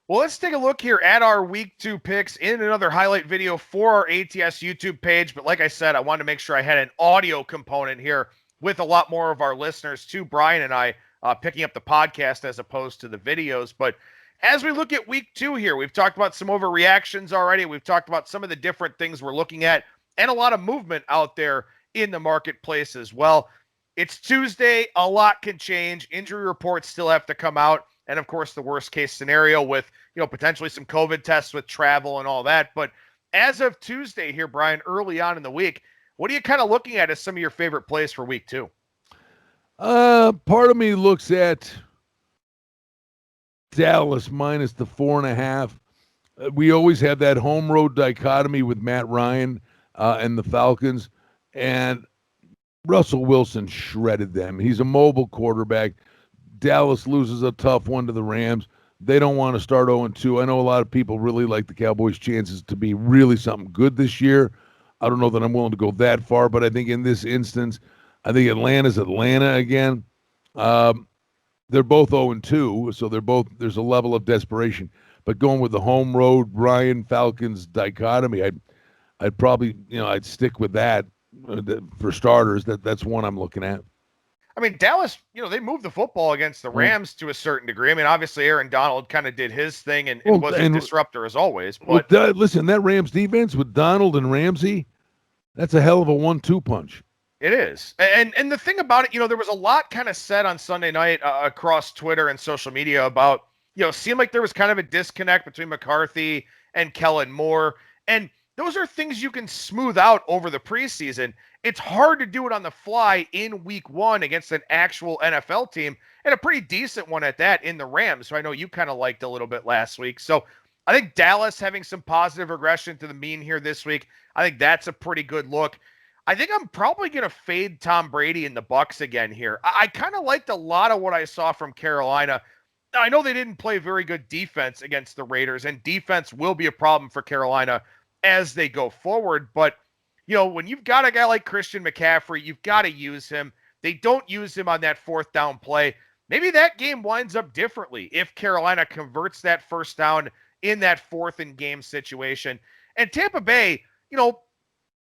Well, let's take a look here at our week 2 picks in another highlight video for our ATS YouTube page. But like I said, I wanted to make sure I had an audio component here with a lot more of our listeners too. Brian and I picking up the podcast as opposed to the videos. But as we look at week 2 here, we've talked about some overreactions already. We've talked about some of the different things we're looking at and a lot of movement out there in the marketplace as well. It's Tuesday. A lot can change. Injury reports still have to come out. And of course, the worst case scenario with, potentially some COVID tests with travel and all that. But as of Tuesday here, Brian, early on in the week, what are you kind of looking at as some of your favorite plays for week 2? Part of me looks at Dallas minus the 4.5. We always have that home road dichotomy with Matt Ryan and the Falcons. And Russell Wilson shredded them. He's a mobile quarterback. Dallas loses a tough one to the Rams. They don't want to start 0-2. I know a lot of people really like the Cowboys' chances to be really something good this year. I don't know that I'm willing to go that far, but I think in this instance, I think Atlanta's Atlanta again. They're both 0-2, so there's a level of desperation. But going with the home road Ryan Falcons dichotomy, I'd probably I'd stick with that for starters. That's one I'm looking at. I mean, Dallas, they moved the football against the Rams to a certain degree. I mean, obviously Aaron Donald kind of did his thing and was a disruptor as always. But listen, that Rams defense with Donald and Ramsey, that's a hell of a 1-2 punch. It is. And the thing about it, there was a lot kind of said on Sunday night across Twitter and social media about, seemed like there was kind of a disconnect between McCarthy and Kellen Moore. And those are things you can smooth out over the preseason. It's hard to do it on the fly in week 1 against an actual NFL team, and a pretty decent one at that in the Rams, who I know you kind of liked a little bit last week. So I think Dallas having some positive regression to the mean here this week, I think that's a pretty good look. I think I'm probably going to fade Tom Brady in the Bucs again here. I kind of liked a lot of what I saw from Carolina. I know they didn't play very good defense against the Raiders, and defense will be a problem for Carolina as they go forward. But, when you've got a guy like Christian McCaffrey, you've got to use him. They don't use him on that 4th down play. Maybe that game winds up differently if Carolina converts that 1st down in that 4th and game situation. And Tampa Bay,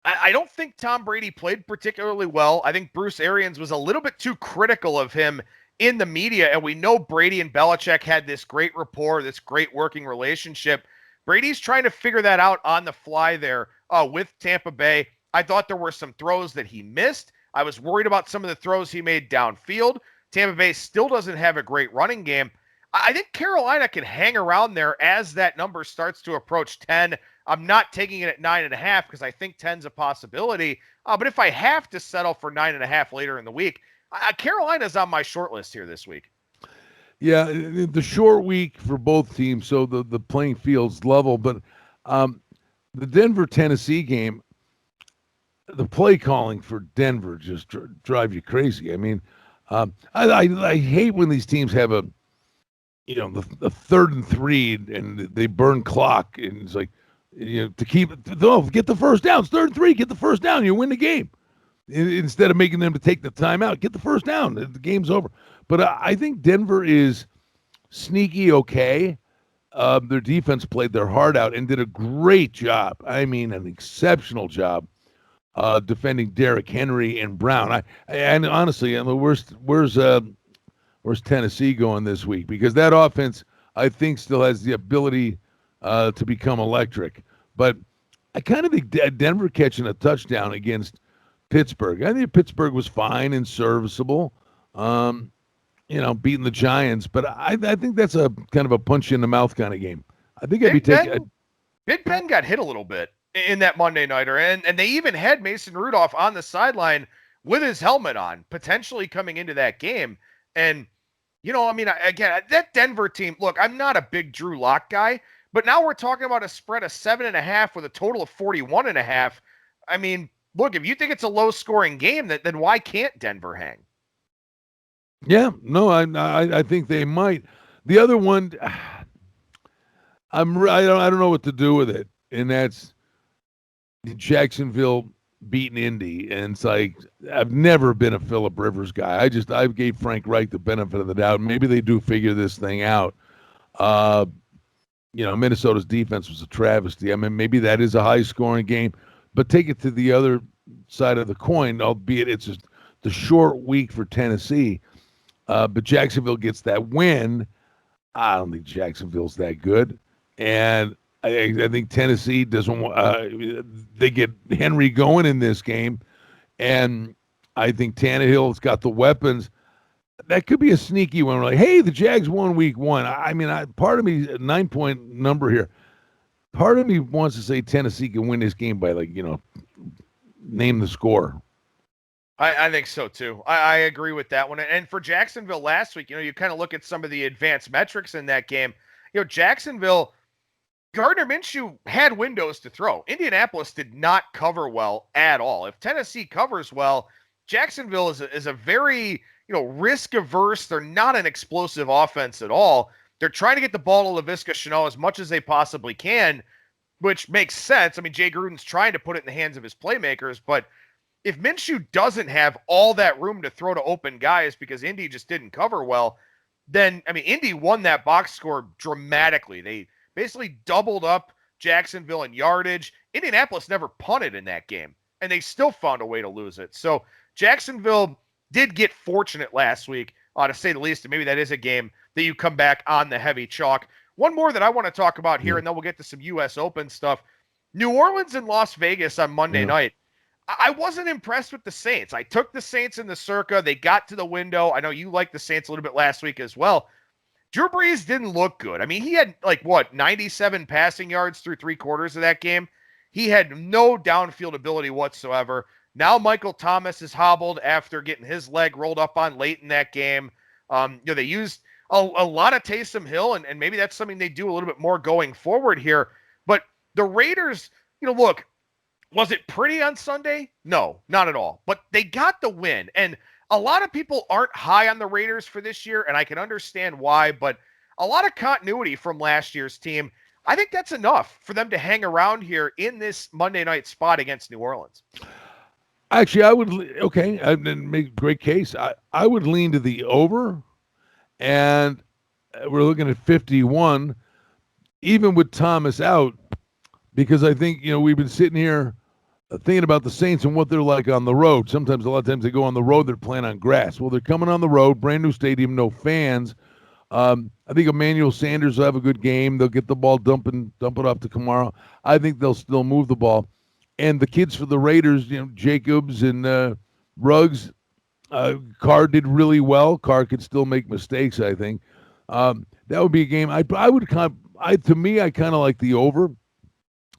I don't think Tom Brady played particularly well. I think Bruce Arians was a little bit too critical of him in the media. And we know Brady and Belichick had this great rapport, this great working relationship. Brady's trying to figure that out on the fly there with Tampa Bay. I thought there were some throws that he missed. I was worried about some of the throws he made downfield. Tampa Bay still doesn't have a great running game. I think Carolina can hang around there as that number starts to approach 10. I'm not taking it at 9.5 because I think 10's a possibility. But if I have to settle for 9.5 later in the week, Carolina's on my short list here this week. Yeah, the short week for both teams, so the playing field's level. But the Denver-Tennessee game, the play calling for Denver just drive you crazy. I mean, I hate when these teams have the 3rd and 3 and they burn clock, and it's like, to keep it, get the 1st down. It's 3rd and 3, get the 1st down, you win the game. Instead of making them to take the timeout, get the 1st down. The game's over. But I think Denver is sneaky okay. Their defense played their heart out and did a great job. I mean, an exceptional job defending Derrick Henry and Brown. And honestly, where's Tennessee going this week? Because that offense, I think, still has the ability to become electric. But I kind of think Denver catching a touchdown against Pittsburgh. I think Pittsburgh was fine and serviceable, beating the Giants. But I think that's a kind of a punch in the mouth kind of game. I think I'd be taking. Big Ben got hit a little bit in that Monday nighter, and they even had Mason Rudolph on the sideline with his helmet on, potentially coming into that game. And again, that Denver team. Look, I'm not a big Drew Lock guy, but now we're talking about a spread of 7.5 with a total of 41.5. I mean, look, if you think it's a low-scoring game, then why can't Denver hang? Yeah, no, I think they might. The other one, I don't know what to do with it, and that's Jacksonville beating Indy, and it's like I've never been a Phillip Rivers guy. I gave Frank Reich the benefit of the doubt. Maybe they do figure this thing out. Minnesota's defense was a travesty. I mean, maybe that is a high-scoring game, but take it to the other side of the coin, albeit it's just the short week for Tennessee. But Jacksonville gets that win. I don't think Jacksonville's that good. And I think Tennessee doesn't they get Henry going in this game. And I think Tannehill's got the weapons. That could be a sneaky one. Like, hey, the Jags won week one. I mean, part of me, 9-point number here. Part of me wants to say Tennessee can win this game by, name the score. I think so too. I agree with that one. And for Jacksonville last week, you kind of look at some of the advanced metrics in that game. Jacksonville, Gardner Minshew had windows to throw. Indianapolis did not cover well at all. If Tennessee covers well, Jacksonville is a very, risk averse. They're not an explosive offense at all. They're trying to get the ball to Laviska Shenault as much as they possibly can, which makes sense. I mean, Jay Gruden's trying to put it in the hands of his playmakers, but if Minshew doesn't have all that room to throw to open guys because Indy just didn't cover well, then, Indy won that box score dramatically. They basically doubled up Jacksonville in yardage. Indianapolis never punted in that game, and they still found a way to lose it. So Jacksonville did get fortunate last week, to say the least, and maybe that is a game that you come back on the heavy chalk. One more that I want to talk about here, and then we'll get to some U.S. Open stuff. New Orleans and Las Vegas on Monday night. I wasn't impressed with the Saints. I took the Saints in the circa. They got to the window. I know you liked the Saints a little bit last week as well. Drew Brees didn't look good. I mean, he had 97 passing yards through 3/4 of that game. He had no downfield ability whatsoever. Now Michael Thomas is hobbled after getting his leg rolled up on late in that game. They used a lot of Taysom Hill, and maybe that's something they do a little bit more going forward here. But the Raiders, look, was it pretty on Sunday? No, not at all. But they got the win. And a lot of people aren't high on the Raiders for this year, and I can understand why, but a lot of continuity from last year's team. I think that's enough for them to hang around here in this Monday night spot against New Orleans. Actually, I would, I make a great case. I would lean to the over, and we're looking at 51, even with Thomas out, because I think, we've been sitting here thinking about the Saints and what they're like on the road. Sometimes, a lot of times they go on the road, they're playing on grass. Well, they're coming on the road, brand new stadium, no fans. I think Emmanuel Sanders will have a good game. They'll get the ball, dump it off to Kamara. I think they'll still move the ball. And the kids for the Raiders, Jacobs and Ruggs, Carr did really well. Carr could still make mistakes, I think. That would be a game. I kind of like the over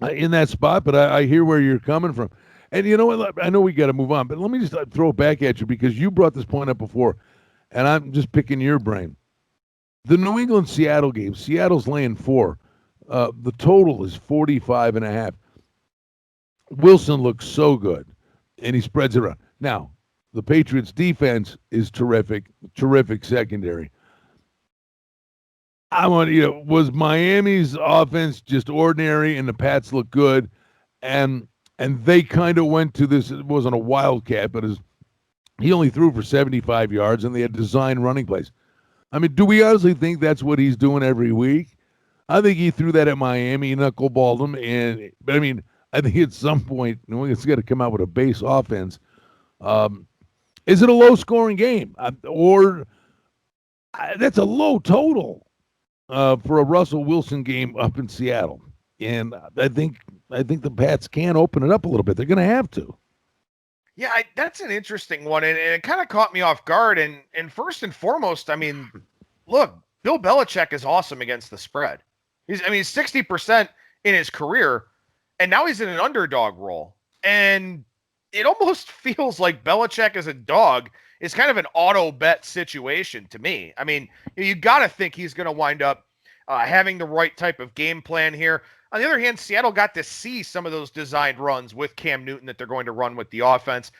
in that spot, but I hear where you're coming from. And you know what? I know we got to move on, but let me just throw it back at you because you brought this point up before, and I'm just picking your brain. The New England-Seattle game, Seattle's laying 4. The total is 45.5. Wilson looks so good, and he spreads it around. Now, the Patriots' defense is terrific secondary. Was Miami's offense just ordinary and the Pats look good? And they kind of went to this, it wasn't a wildcat, but he only threw for 75 yards and they had designed running plays. I mean, do we honestly think that's what he's doing every week? I think he threw that at Miami, knuckleballed them. But I think at some point, it's got to come out with a base offense. Is it a low-scoring game? Or that's a low total. For a Russell Wilson game up in Seattle. And I think the Pats can open it up a little bit. They're going to have to. Yeah, that's an interesting one. And it kind of caught me off guard. And first and foremost, look, Bill Belichick is awesome against the spread. He's 60% in his career, and now he's in an underdog role. And it almost feels like Belichick as a dog is kind of an auto bet situation to me. You got to think he's going to wind up having the right type of game plan here. On the other hand, Seattle got to see some of those designed runs with Cam Newton that they're going to run with the offense.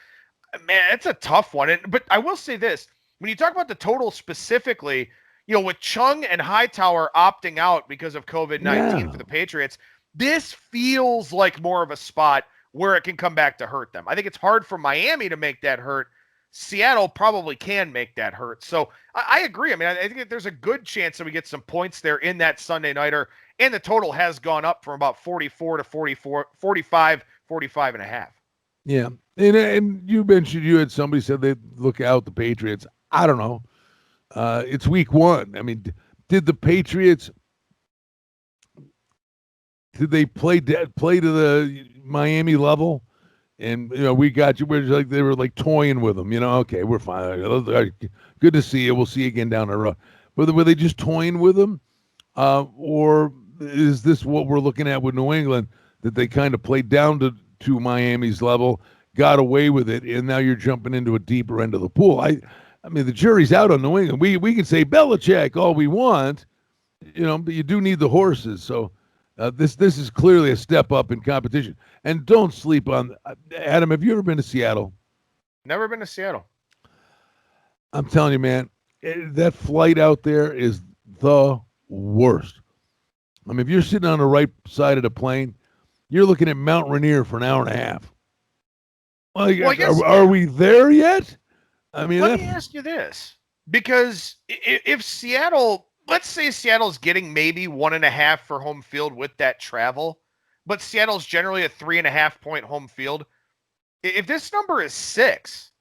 Man, it's a tough one. But I will say this. When you talk about the total specifically, with Chung and Hightower opting out because of COVID-19 for the Patriots, this feels like more of a spot where it can come back to hurt them. I think it's hard for Miami to make that hurt. Seattle probably can make that hurt. So I agree. I mean, I think that there's a good chance that we get some points there in that Sunday nighter, and the total has gone up from about 44 to 45, 45 and a half. Yeah. And you mentioned you had somebody said they'd look out the Patriots. I don't know. It's week 1. I mean, did the Patriots did they play to the Miami level? And we got you. We're like they were like toying with them. Okay, we're fine. Good to see you. We'll see you again down the road. Were they just toying with them, or is this what we're looking at with New England, that they kind of played down to Miami's level, got away with it, and now you're jumping into a deeper end of the pool? I mean, the jury's out on New England. We can say Belichick all we want, but you do need the horses. So. This is clearly a step up in competition. And don't sleep on Adam. Have you ever been to Seattle? Never been to Seattle. I'm telling you, man, that flight out there is the worst. I mean, if you're sitting on the right side of the plane, you're looking at Mount Rainier for an hour and a half. Are we there yet? I mean, let me ask you this, because if Seattle. Let's say Seattle's getting maybe 1.5 for home field with that travel, but Seattle's generally a 3.5 point home field. If this number is 6,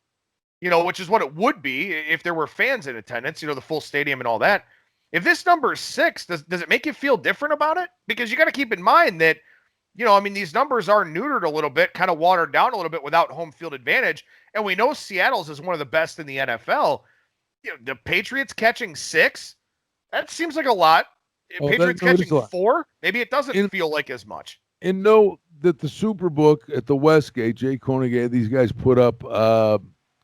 which is what it would be if there were fans in attendance, the full stadium and all that. If this number is 6, does it make you feel different about it? Because you got to keep in mind that, these numbers are neutered a little bit, kind of watered down a little bit without home field advantage. And we know Seattle's is one of the best in the NFL. The Patriots catching 6, that seems like a lot. Patriots catching 4, maybe it doesn't feel like as much. And know that the Superbook at the Westgate, Jay Koenig, these guys put up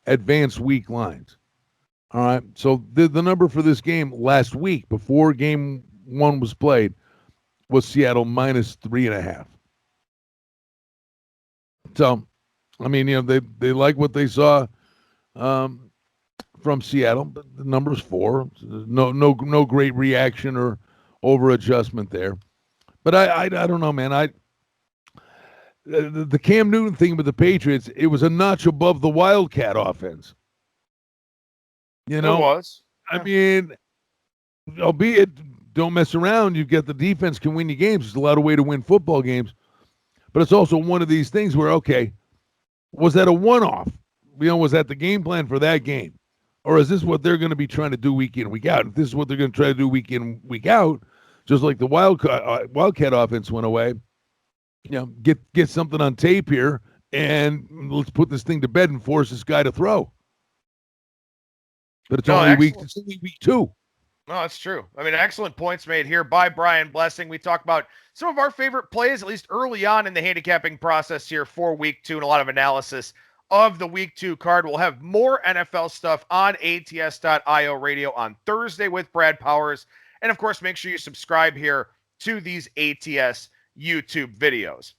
advanced week lines. All right. So the number for this game last week, before game 1 was played, was Seattle minus 3.5. So, I mean, they like what they saw from Seattle, but the number's 4. No great reaction or over adjustment there. But I don't know, man. The Cam Newton thing with the Patriots, it was a notch above the Wildcat offense. It was. I mean, albeit don't mess around. You get the defense can win you games. It's a lot of way to win football games. But it's also one of these things where, okay, was that a one-off? Was that the game plan for that game? Or is this what they're going to be trying to do week in, week out? If this is what they're going to try to do week in, week out, just like the Wildcat offense went away, get something on tape here, and let's put this thing to bed and force this guy to throw. But it's only week 2. No, that's true. I mean, excellent points made here by Brian Blessing. We talk about some of our favorite plays, at least early on in the handicapping process here for week 2, and a lot of analysis of the week 2 card. We'll have more NFL stuff on ATS.io radio on Thursday with Brad Powers. And of course, make sure you subscribe here to these ATS YouTube videos.